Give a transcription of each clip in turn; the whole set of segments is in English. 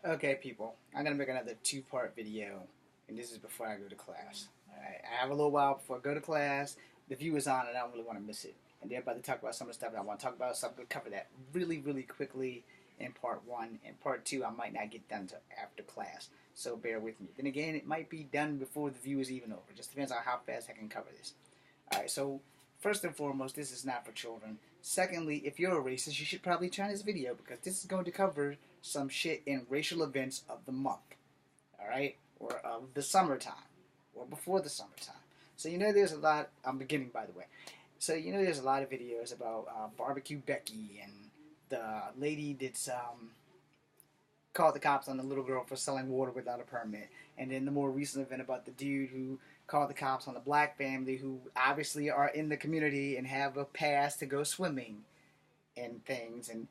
Okay, people, I'm gonna make another two-part video, and this is before I go to class. Alright, I have a little while before I go to class. The view is on, and I don't really want to miss it. And they're about to talk about some of the stuff that I want to talk about, so I'm gonna cover that really, really quickly in part one. And part two, I might not get done until after class, so bear with me. Then again, it might be done before the view is even over. It just depends on how fast I can cover this. Alright, so first and foremost, this is not for children. Secondly, if you're a racist, you should probably turn this video because this is going to cover some shit in racial events of the month. Alright? Or of the summertime. Or before the summertime. So you know there's a lot, I'm beginning by the way. So you know there's a lot of videos about Barbecue Becky and the lady that's called the cops on the little girl for selling water without a permit. And then the more recent event about the dude who called the cops on the black family who obviously are in the community and have a pass to go swimming and things and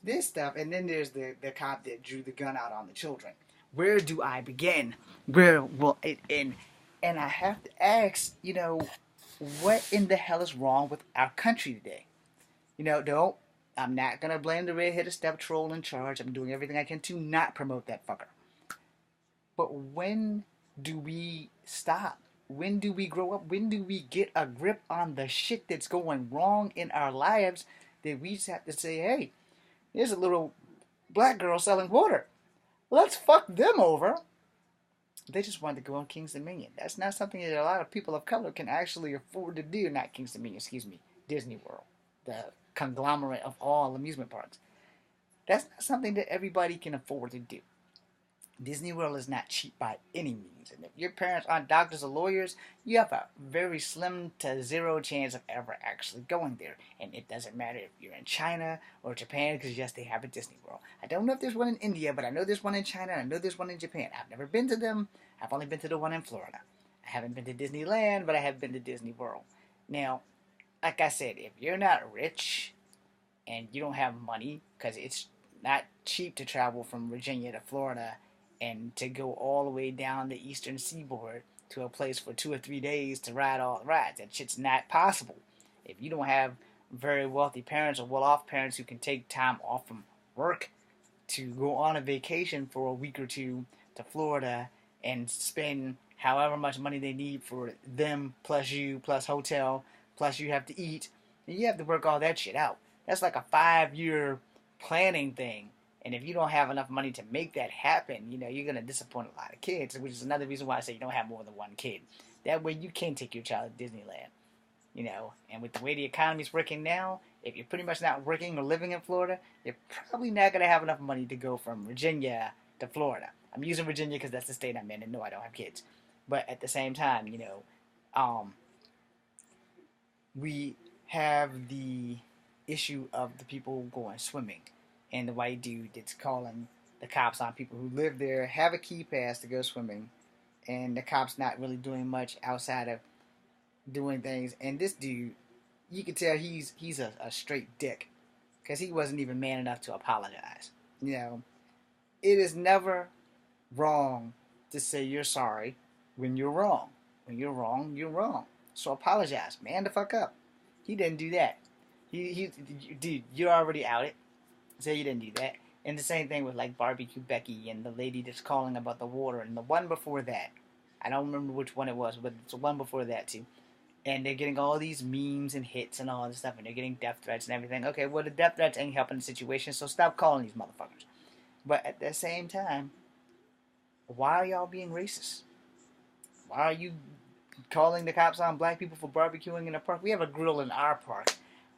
this stuff. And then there's the cop that drew the gun out on the children. Where do I begin? Where will it end? And I have to ask, what in the hell is wrong with our country today? Don't. I'm not going to blame the red-headed step troll in charge. I'm doing everything I can to not promote that fucker. But when do we stop? When do we grow up? When do we get a grip on the shit that's going wrong in our lives that we just have to say, hey, there's a little black girl selling water. Let's fuck them over. They just wanted to go on King's Dominion. That's not something that a lot of people of color can actually afford to do. Not King's Dominion, excuse me, Disney World, the conglomerate of all amusement parks. That's not something that everybody can afford to do. Disney World is not cheap by any means. And if your parents aren't doctors or lawyers, you have a very slim to zero chance of ever actually going there. And it doesn't matter if you're in China or Japan, because yes, they have a Disney World. I don't know if there's one in India, but I know there's one in China, and I know there's one in Japan. I've never been to them. I've only been to the one in Florida. I haven't been to Disneyland, but I have been to Disney World. Now, like I said, if you're not rich and you don't have money, because it's not cheap to travel from Virginia to Florida and to go all the way down the eastern seaboard to a place for 2 or 3 days to ride all the rides. That shit's not possible. If you don't have very wealthy parents or well-off parents who can take time off from work to go on a vacation for a week or two to Florida and spend however much money they need for them, plus you, plus hotel, plus you have to eat, you have to work all that shit out. That's like a 5-year planning thing. And if you don't have enough money to make that happen, you're going to disappoint a lot of kids, which is another reason why I say you don't have more than one kid. That way you can take your child to Disneyland, And with the way the economy's working now, if you're pretty much not working or living in Florida, you're probably not going to have enough money to go from Virginia to Florida. I'm using Virginia because that's the state I'm in, and no, I don't have kids. But at the same time, we have the issue of the people going swimming. And the white dude that's calling the cops on people who live there, have a key pass to go swimming, and the cops not really doing much outside of doing things. And this dude, you can tell he's a straight dick, because he wasn't even man enough to apologize. It is never wrong to say you're sorry when you're wrong. When you're wrong, you're wrong. So apologize, man the fuck up. He didn't do that. Dude, you're already outed. Say you didn't do that. And the same thing with like Barbecue Becky and the lady that's calling about the water and the one before that. I don't remember which one it was, but it's the one before that too. And they're getting all these memes and hits and all this stuff, and they're getting death threats and everything. Okay, well the death threats ain't helping the situation, so stop calling these motherfuckers. But at the same time, why are y'all being racist? Why are you calling the cops on black people for barbecuing in a park? We have a grill in our park.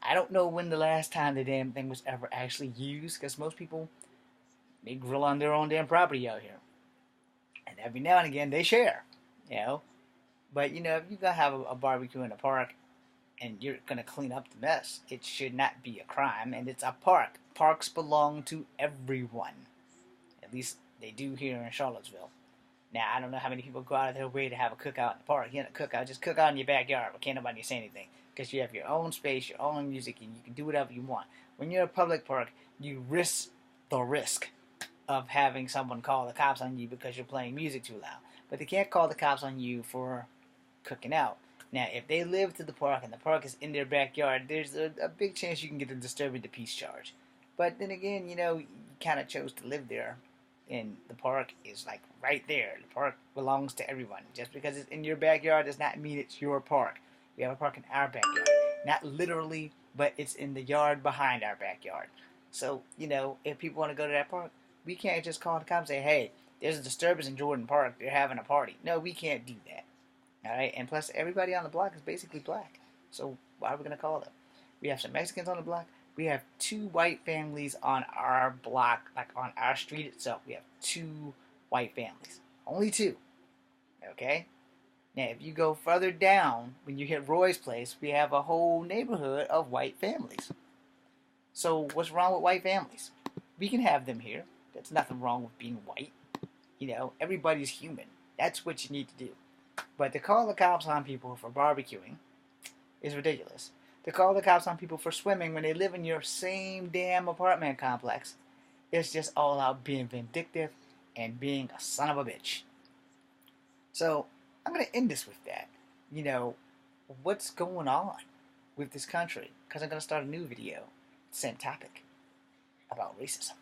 I don't know when the last time the damn thing was ever actually used, because most people, they grill on their own damn property out here. And every now and again, they share. But, if you're going to have a barbecue in a park and you're going to clean up the mess, it should not be a crime. And it's a park. Parks belong to everyone. At least they do here in Charlottesville. Now, I don't know how many people go out of their way to have a cookout in the park. You know, cookout, just cook out in your backyard, but can't nobody say anything. Because you have your own space, your own music, and you can do whatever you want. When you're in a public park, you risk the risk of having someone call the cops on you because you're playing music too loud. But they can't call the cops on you for cooking out. Now, if they live to the park and the park is in their backyard, there's a big chance you can get a disturbing the peace charge. But then again, you kind of chose to live there. and the park is like right there. The park belongs to everyone. Just because it's in your backyard does not mean it's your park. We have a park in our backyard. Not literally, but it's in the yard behind our backyard. So, if people want to go to that park, we can't just call the cops and say, hey, there's a disturbance in Jordan Park. They're having a party. No, we can't do that. All right? And plus, everybody on the block is basically black. So why are we going to call them? We have some Mexicans on the block. We have 2 white families on our block, like on our street itself. We have 2 white families. Only 2. Okay? Now, if you go further down, when you hit Roy's place, we have a whole neighborhood of white families. So what's wrong with white families? We can have them here. There's nothing wrong with being white. Everybody's human. That's what you need to do. But to call the cops on people for barbecuing is ridiculous. To call the cops on people for swimming when they live in your same damn apartment complex is just all out being vindictive and being a son of a bitch. So, I'm going to end this with that. What's going on with this country? Because I'm going to start a new video, same topic, about racism.